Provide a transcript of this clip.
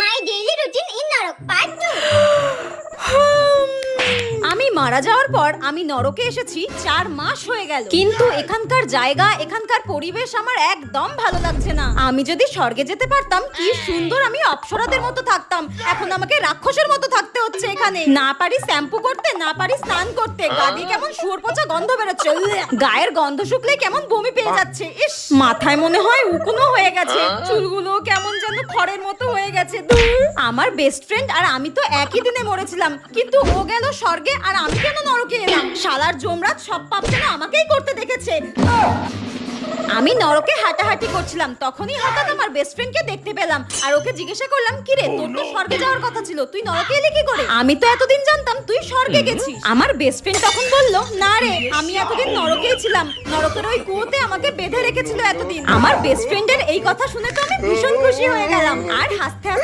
My daily routine in Narok part 2. আমি মারা যাওয়ার পর আমি নরকে এসেছি 4 মাস হয়ে গেল, কিন্তু এখানকার জায়গা, এখানকার পরিবেশ আমার একদম ভালো লাগছে না। আমি যদি স্বর্গে যেতে পারতাম, কি সুন্দর আমি অপ্সরাদের মতো থাকতাম। এখন আমাকে রাক্ষসের মতো থাকতে হচ্ছে এখানে। না পারি শ্যাম্পু করতে, না পারি স্নান করতে, গা দিয়ে কেমন শুয়োর পচা গন্ধ বেরোচ্ছে, গায়ের গন্ধ শুকলে কেমন বমি পেয়ে যাচ্ছে। ইস, মাথায় মনে হয় উকুনও হয়ে গেছে, চুলগুলো কেমন যেন খড়ের মতো হয়ে গেছে। আমার বেস্ট ফ্রেন্ড আর আমি তো একই দিনে মরেছিলাম, কিন্তু ও গেল স্বর্গে আর আমি কেন নরকে এলাম? শালার জমরাত সব পাপ যেন আমাকেই করতে দেখেছে। আমি নরকে হাঁটাহাঁটি করছিলাম, তখনই হঠাৎ আমার বেস্ট ফ্রেন্ডকে দেখতে পেলাম আর ওকে জিজ্ঞাসা করলাম, কি রে, তোর তো স্বর্গে যাওয়ার কথা ছিল, তুই নরকে এলি কি করে? আমি তো এতদিন জানতাম তুই স্বর্গে গেছিস। আমার বেস্ট ফ্রেন্ড তখন বলল, না রে, আমি এতদিন নরকেই ছিলাম, নরকের ওই কুয়োতে আমাকে বেঁধে রেখেছিল এতদিন। আমার বেস্ট ফ্রেন্ডের এই কথা শুনে তো আমি ভীষণ খুশি হয়ে গেলাম আর হাসতে হাসতে